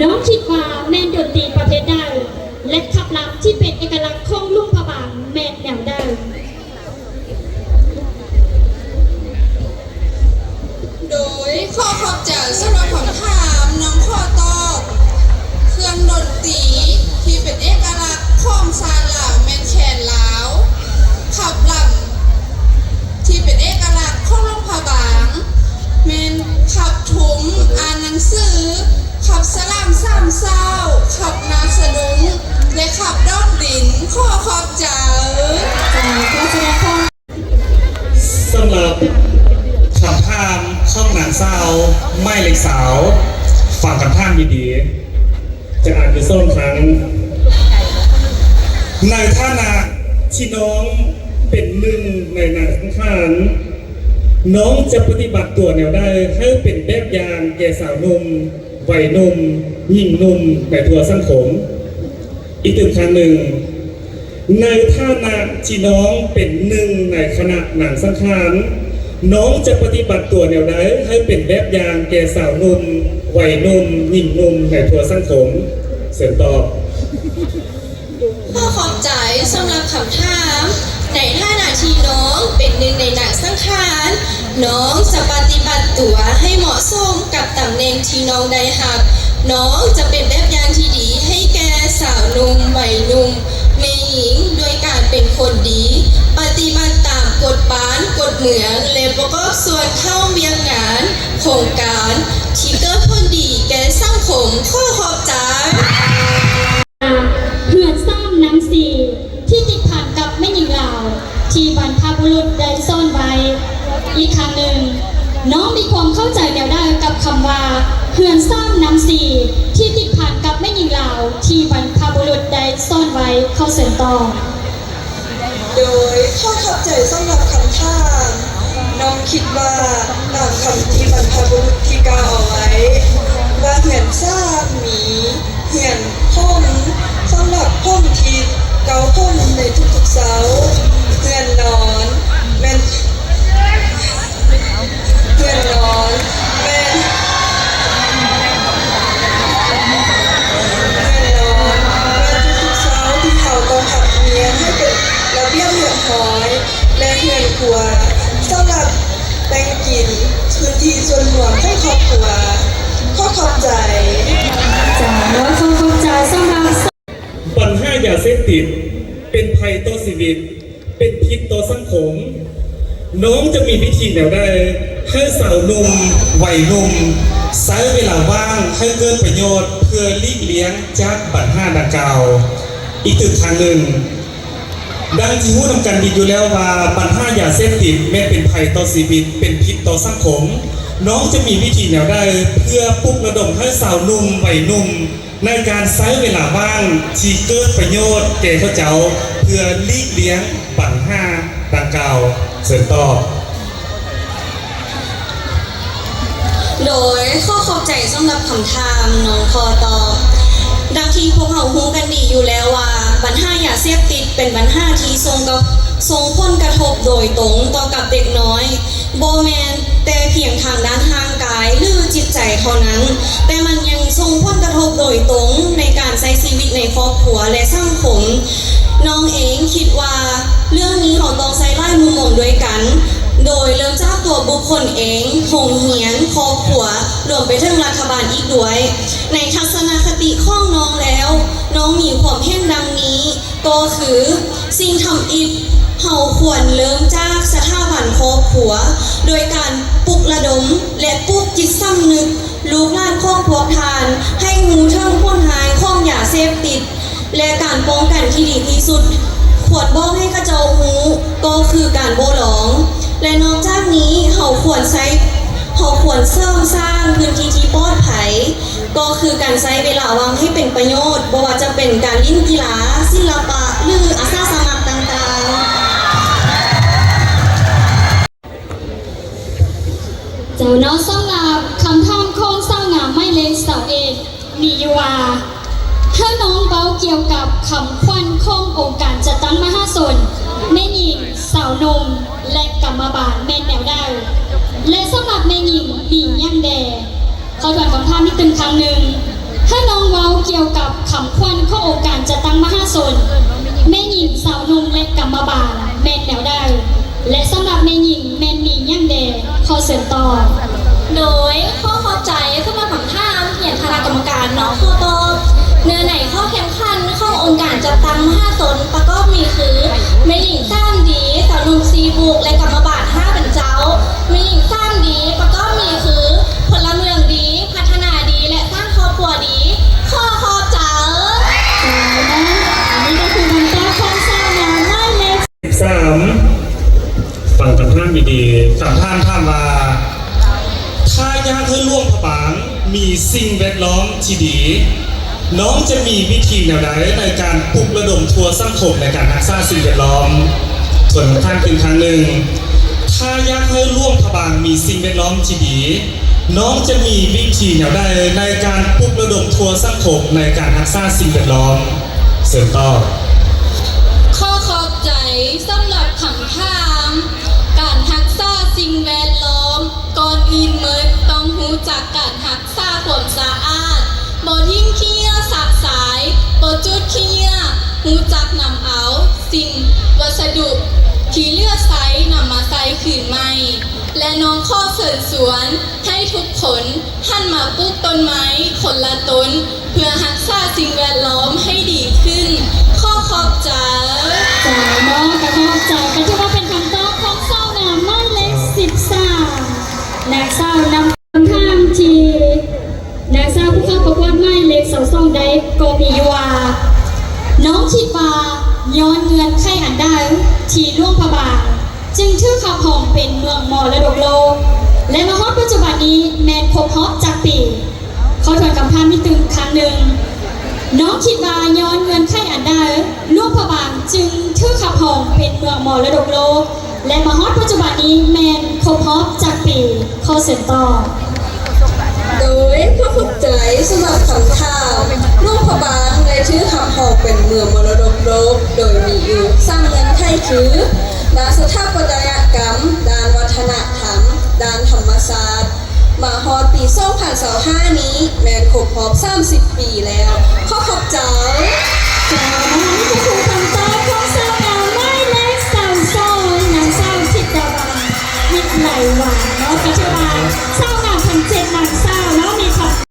น้องคิดว่าแม่นดนตรีประเภทใดและขับลำที่เป็นเอกลักษณ์ของลุงพะบางแม่นแนวใดโดยข้อขอบใจสำหรับคำถามน้องข้อตอบเครื่องดนตรีที่เป็นเอกลักษณ์ของชาลาวแมนแคนลาวขับลำที่เป็นเอกลักษณ์ของลุงพะบางแมนขับถุงอ่านหนังสือขับสลามสามเศร้าขับนาสะดุ้งและขับดอกดินข้อขอบใจสำหรับคำถามช่องหนังสาวไม่เล็กสาวฟังคำถามดีๆจะอ่านเป็นส้นครั้งในฐานะที่น้องเป็นหนึ่งในหนังสังขารน้องจะปฏิบัติตัวแนวได้ให้เป็นแบบอย่างแก่สาวหนุ่มวัยหนุ่มหญิงหนุ่มในทั่วสังคมอีกครั้งหนึ่งในฐานะที่น้องเป็นหนึ่งในคณะหนังสังขารน้องจะปฏิบัติตัวแนวใดให้เป็นแบบอย่างแก่สาวหนุ่มวัยหนุ่มหญิงหนุ่มในทั่วสังคมเสริมตอบข้อขอบใจสำหรับคำถามในท่านาทีน้องเป็นหนึ่งในหนังสังขารน้องจะปฏิบัติตัวให้เหมาะสมกับตำแหน่งที่น้องได้รับน้องจะเป็นแบบอย่างที่ดีให้แก่สาวหนุ่มวัยหนุ่มแม่หญิงโดยการเป็นคนดีปฏิบัติตามกฎบ้านกฎเมืองและประกอบส่วนเข้าเวียงงานโครงการที่เกิดผลดีแก่สังคมข้อขอบใจเพื่อนสร้างน้ำสีที่ติดผ่านกับแม่หญิงลาวที่บรรพบุรุษได้ซ่อนไว้อีกครั้งหนึ่งน้องมีความเข้าใจแนวได้กับคำว่าเพื่อนสร้างน้ำสีที่ติดผ่านกับแม่หญิงลาวที่บรรพบุรุษได้ซ่อนไว้เข้าเส้นต่อโดยข้อขับใจสำหรับคำถามน้องคิดว่าตามคำที่บรรพบุรุษที่กล่าวเอาไว้ว่าเหียนซากหมีเหียนพ่มสำหรับพ่มที่เกาพ่มในทุกๆเสาเหียนนอนแม่นเหียนนอนแม่นทุกๆเสาที่เขาต้องหักเมียให้เป็นระเบียบเรียบร้อยและเหียนครัวสำหรับแบ่งกินพื้นที่ส่วนรวมให้ครอบครัวข้อขอบใจแล้วข้อขอบใจสำหรับปัญหายาเสพติดเป็นภัยต่อชีวิตเป็นพิษต่อสังคมน้องจะมีวิธีแนวใดให้สาวหนุ่มวัยหนุ่มใช้เวลาว่างให้เกิดประโยชน์เพื่อหลีกเลี่ยงจากปัญหาดังกล่าวอีกทางหนึ่งดังที่รู้นำกันดีอยู่แล้วว่าปัญหายาเสพติดแม้เป็นภัยต่อชีวิตเป็นพิษต่อสังคมน้องจะมีวิธีแนวใดเพื่อปลุกระดมให้สาวหนุ่มวัยหนุ่มในการใช้เวลาว่างที่เกิดประโยชน์แก่เขาเจ้าเพื่อหลีกเลี่ยงปัญหาดังกล่าวเสริมต่อโดยข้อขอบใจสำหรับคำถามน้องคอตอบดังที่พวกเรารู้กันดีอยู่แล้วว่าปัญหายาเสพติดเป็นปัญหาที่ส่งผลกระทบโดยตรงต่อกับเด็กน้อยโบแมนแต่เพียงทางด้านทางกายหรือจิตใจเท่านั้นแต่มันยังส่งผลกระทบโดยตรงในการใช้ชีวิตในครอบครัวและสังคมน้องเองคิดว่าเรื่องนี้เราต้องใช้ไล่มุมมองด้วยกันโดยเริ่มจากตัวบุคคลเองโรงเรียนครอบครัวรวมไปถึงรัฐบาลอีกด้วยในทัศนคติของน้องแล้วน้องมีความเห็นดังนี้ก็คือสิ่งทำอิฐเราควรเริ่มจากสถาบันครอบครัวโดยการปลุกระดมและปลุกจิตสำนึกลูกหลานของพวกทานให้หูเทิงพ้นหายของยาเสพติดและการป้องกันที่ดีที่สุดขวดบอกให้กระเจ้าหูก็คือการโบหลองและนอกจากนี้เราควรเสริมสร้างพื้นที่ที่ปลอดภัยก็คือการใช้เวลาว่างให้เป็นประโยชน์บ่ว่าจะเป็นการเล่นกีฬาศิลปะหรืออาสาสมัครต่างเจ้าน้องสำหรับคำถามของสาวงามไม่เล็กสาวเอกมีอยู่ว่าถ้าน้องเบาเกี่ยวกับคำควันขององค์การจัดตั้งมหาชนแม่หญิงสาวนมและกรรมบาลแม่นแนวได้และสำหรับแม่หญิงปีย่างแดขอถามคำถามนี้ตึงครั้งหนึ่งถ้าน้อง กี่ยวกับคำควันข้อองค์การจัดตั้งมหาชนแม่หญิงสาวนุ่งและกรรมบาลแม่นแนวได้ และสำหรับแม่หญิงแม่นมีย่างแดขอเสริมต่อ โดยข้อเข้าใจสำหรับคำถามเหยียนคณะกรรมการเนาะข้อตอบเนื้อไหนข้อแข่งขันเข้าองค์การจัดตั้งมหาชนประกอบมีคือแม่หญิง3ดีสาวหนุ่ม4บุกและกรรมบาล5เป็นเจ้าแม่หญิง3ดีประกอบมีคือพลเมืองดีพัฒนาดีและสร้างครอบครัวดีข้อขอบเจ้า อันนี้ก็คือคำตอบของสาวงามหมายเลข 13ฟังคำถามดีๆคำถามถามว่าถ้าอยากให้ร่วมพระบางมีสิ่งแวดล้อมที่ดี น้องจะมีวิธีแนวใดในการปลุกระดมทัวร์สังคมในการรักษาสิ่งแวดล้อมส่วนคำถามเป็นครั้งหนึ่งถ้าอยากให้ร่วมพระบางมีสิ่งแวดล้อมที่ดี น้องจะมีวิธีแนวใดในการปลุกระดมทัวร์สังคมในการรักษาสิ่งแวดล้อมเสริมต่อ ข้อขอบใจสำหรับคำถาม การรักษาสิ่งแวดล้อมก่อนอื่นเมิดต้องรู้จักการรักษาความสะอาดบ่ทิ้งขี้ยาสาสายบ่จุดขี้ยารู้จักนำเอาสิ่งวัสดุที่เหลือใช้นำมาใช้คืนใหม่ และน้องข้อเสริญสวนให้ทุกคนหันมาปลูกต้นไม้คนละต้นเพื่อรักษาสิ่งแวดล้อมให้ดีขึ้น ข้อขอบใจ จ่ายน้องกระทบใจก็ถือว่าเป็นคำตอบของสาวงามหมายเลข13นางสาวนำคำถามที่นางสาวผู้เข้าประกวดหมายเลข22ได้ก็มีอยู่ว่าน้องคิดว่าย้อนเงินไขอันใดที่หลวงพระบางจึงถือขับห้องเป็นเมืองมรดกโลกและมาฮอดปัจจุบันนี้แมนครบฮอดจากปีเขาถวนคำถามที่ตึงครั้งหนึ่งน้องคิดว่าย้อนเงินไขอันใดหลวงพระบางจึงถือขับห้องเป็นเมืองมรดกโลกและมาฮอดปัจจุบันนี้แมนครบฮอดจากปีข้อเสนต่อ โดยข้อเข้าใจสำหรับคำถามลูกพระบางในชื่อขับหอกเป็นเมืองมรดกโลกโดยมีอยู่สร้างเงินไทยคือด้านสถาปัตยกรรม ด้านวัฒนธรรม ด้านธรรมศาสตร์มาฮอดปี2025นี้แมนครบรอบ30 ปีแล้วข้อขอบใจ